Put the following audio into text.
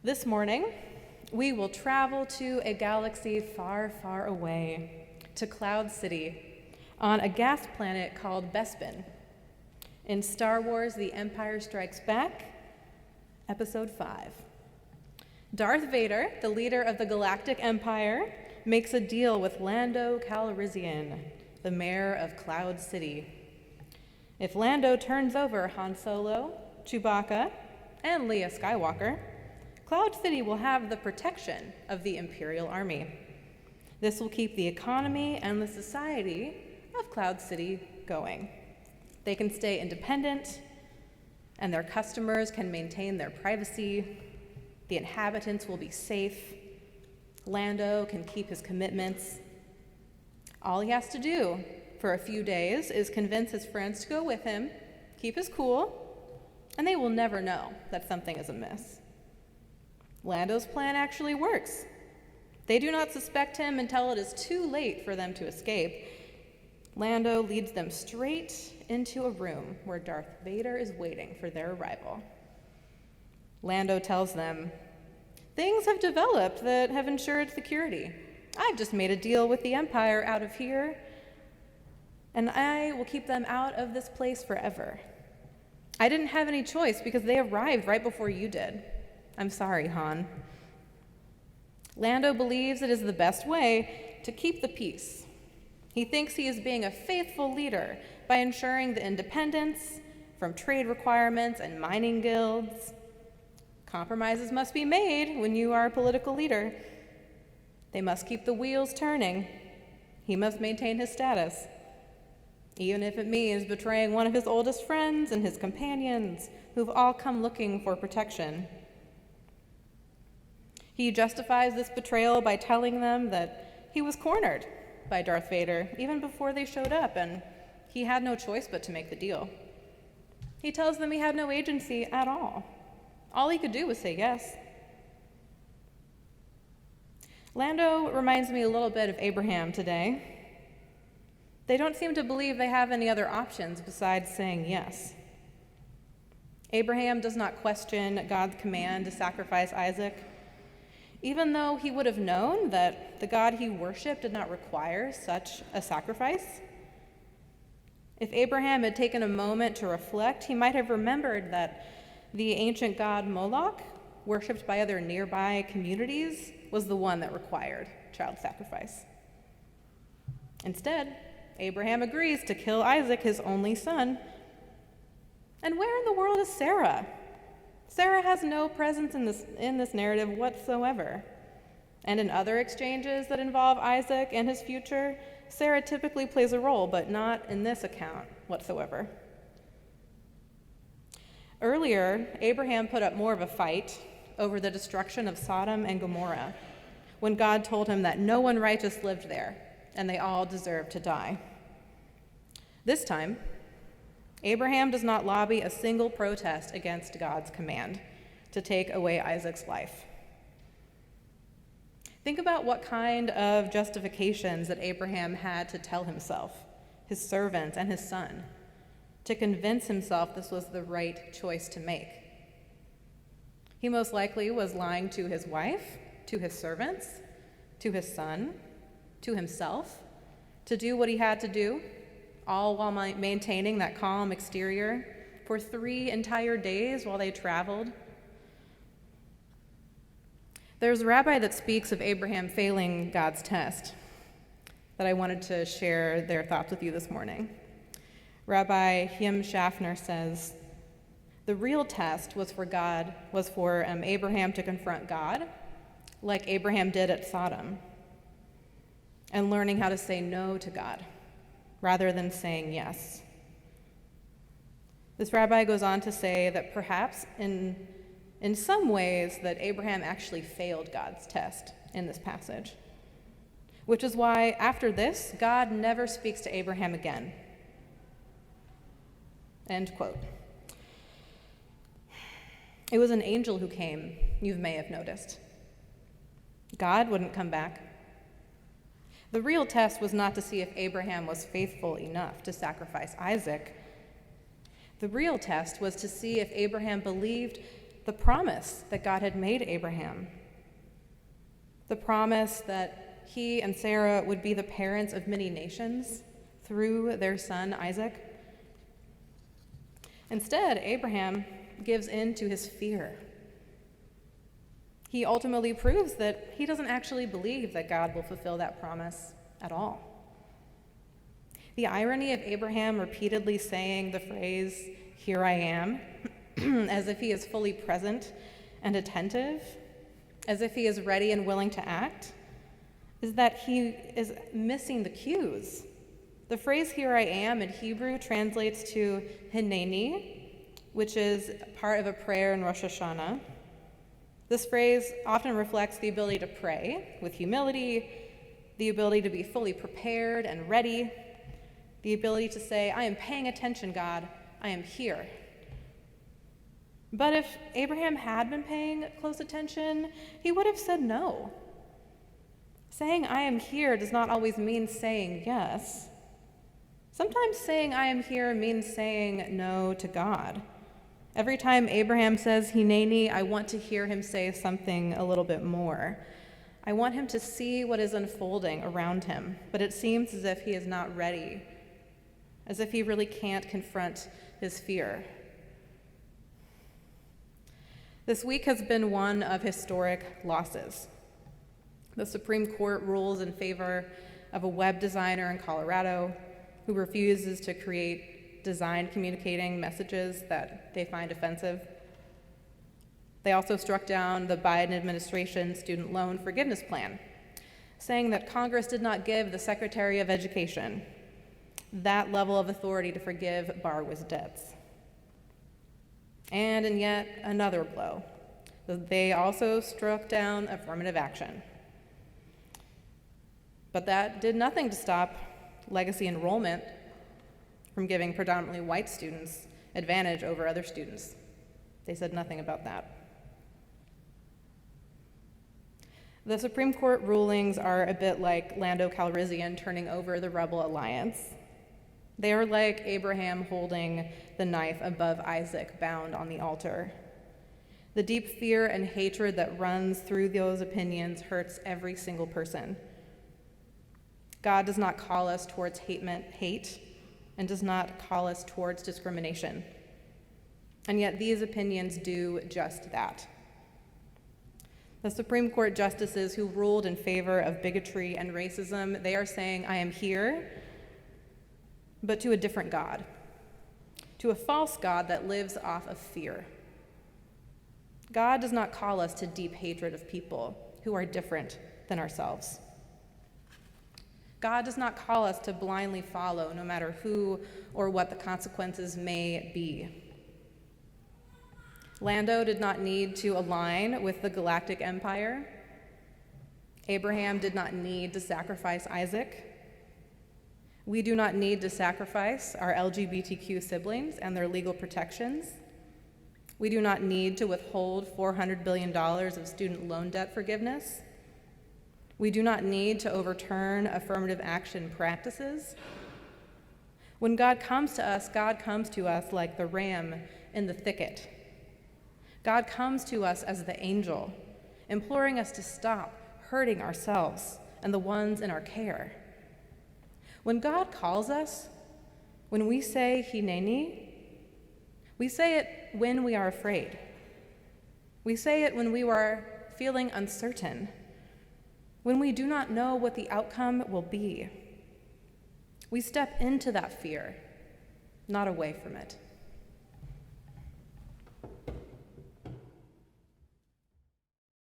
This morning, we will travel to a galaxy far, far away, to Cloud City, on a gas planet called Bespin. In Star Wars: The Empire Strikes Back, Episode 5. Darth Vader, the leader of the Galactic Empire, makes a deal with Lando Calrissian, the mayor of Cloud City. If Lando turns over Han Solo, Chewbacca, and Leia Skywalker, Cloud City will have the protection of the Imperial Army. This will keep the economy and the society of Cloud City going. They can stay independent, and their customers can maintain their privacy. The inhabitants will be safe. Lando can keep his commitments. All he has to do for a few days is convince his friends to go with him, keep his cool, and they will never know that something is amiss. Lando's plan actually works. They do not suspect him until it is too late for them to escape. Lando leads them straight into a room where Darth Vader is waiting for their arrival. Lando tells them, "Things have developed that have ensured security. I've just made a deal with the Empire out of here, and I will keep them out of this place forever. I didn't have any choice because they arrived right before you did. I'm sorry, Han." Lando believes it is the best way to keep the peace. He thinks he is being a faithful leader by ensuring the independence from trade requirements and mining guilds. Compromises must be made when you are a political leader. They must keep the wheels turning. He must maintain his status, even if it means betraying one of his oldest friends and his companions, who've all come looking for protection. He justifies this betrayal by telling them that he was cornered by Darth Vader even before they showed up, and he had no choice but to make the deal. He tells them he had no agency at all. All he could do was say yes. Lando reminds me a little bit of Abraham today. They don't seem to believe they have any other options besides saying yes. Abraham does not question God's command to sacrifice Isaac, even though he would have known that the God he worshiped did not require such a sacrifice. If Abraham had taken a moment to reflect, he might have remembered that the ancient god Moloch, worshipped by other nearby communities, was the one that required child sacrifice. Instead, Abraham agrees to kill Isaac, his only son. And where in the world is Sarah? Sarah has no presence in this narrative whatsoever. And in other exchanges that involve Isaac and his future, Sarah typically plays a role, but not in this account whatsoever. Earlier, Abraham put up more of a fight over the destruction of Sodom and Gomorrah, when God told him that no one righteous lived there, and they all deserved to die. This time, Abraham does not lobby a single protest against God's command to take away Isaac's life. Think about what kind of justifications that Abraham had to tell himself, his servants, and his son, to convince himself this was the right choice to make. He most likely was lying to his wife, to his servants, to his son, to himself, to do what he had to do, all while maintaining that calm exterior for 3 entire days while they traveled. There's a rabbi that speaks of Abraham failing God's test that I wanted to share their thoughts with you this morning. Rabbi Him Schaffner says, "The real test was for Abraham to confront God, like Abraham did at Sodom, and learning how to say no to God rather than saying yes." This rabbi goes on to say that perhaps in some ways that Abraham actually failed God's test in this passage, which is why after this, God never speaks to Abraham again. End quote. It was an angel who came, you may have noticed. God wouldn't come back. The real test was not to see if Abraham was faithful enough to sacrifice Isaac. The real test was to see if Abraham believed the promise that God had made Abraham, the promise that he and Sarah would be the parents of many nations through their son Isaac. Instead, Abraham gives in to his fear. He ultimately proves that he doesn't actually believe that God will fulfill that promise at all. The irony of Abraham repeatedly saying the phrase, "Here I am," as if he is fully present and attentive, as if he is ready and willing to act, is that he is missing the cues. The phrase "here I am" in Hebrew translates to Heneini, which is part of a prayer in Rosh Hashanah. This phrase often reflects the ability to pray with humility, the ability to be fully prepared and ready, the ability to say, "I am paying attention, God, I am here." But if Abraham had been paying close attention, he would have said no. Saying "I am here" does not always mean saying yes. Sometimes saying "I am here" means saying no to God. Every time Abraham says Heneini, I want to hear him say something a little bit more. I want him to see what is unfolding around him, but it seems as if he is not ready, as if he really can't confront his fear. This week has been one of historic losses. The Supreme Court rules in favor of a web designer in Colorado who refuses to create design communicating messages that they find offensive. They also struck down the Biden administration student loan forgiveness plan, saying that Congress did not give the Secretary of Education that level of authority to forgive borrowers' debts. And in yet another blow, they also struck down affirmative action. But that did nothing to stop legacy enrollment from giving predominantly white students advantage over other students. They said nothing about that. The Supreme Court rulings are a bit like Lando Calrissian turning over the Rebel Alliance. They are like Abraham holding the knife above Isaac bound on the altar. The deep fear and hatred that runs through those opinions hurts every single person. God does not call us towards hate and does not call us towards discrimination. And yet these opinions do just that. The Supreme Court justices who ruled in favor of bigotry and racism, they are saying, I am here, but to a different God, to a false God that lives off of fear. God does not call us to deep hatred of people who are different than ourselves. God does not call us to blindly follow no matter who or what the consequences may be. Lando did not need to align with the galactic empire. Abraham did not need to sacrifice Isaac. We do not need to sacrifice our LGBTQ siblings and their legal protections. We do not need to withhold $400 billion of student loan debt forgiveness. We do not need to overturn affirmative action practices. When God comes to us like the ram in the thicket. God comes to us as the angel, imploring us to stop hurting ourselves and the ones in our care. When God calls us, when we say Heneini, we say it when we are afraid. We say it when we are feeling uncertain, when we do not know what the outcome will be. We step into that fear, not away from it.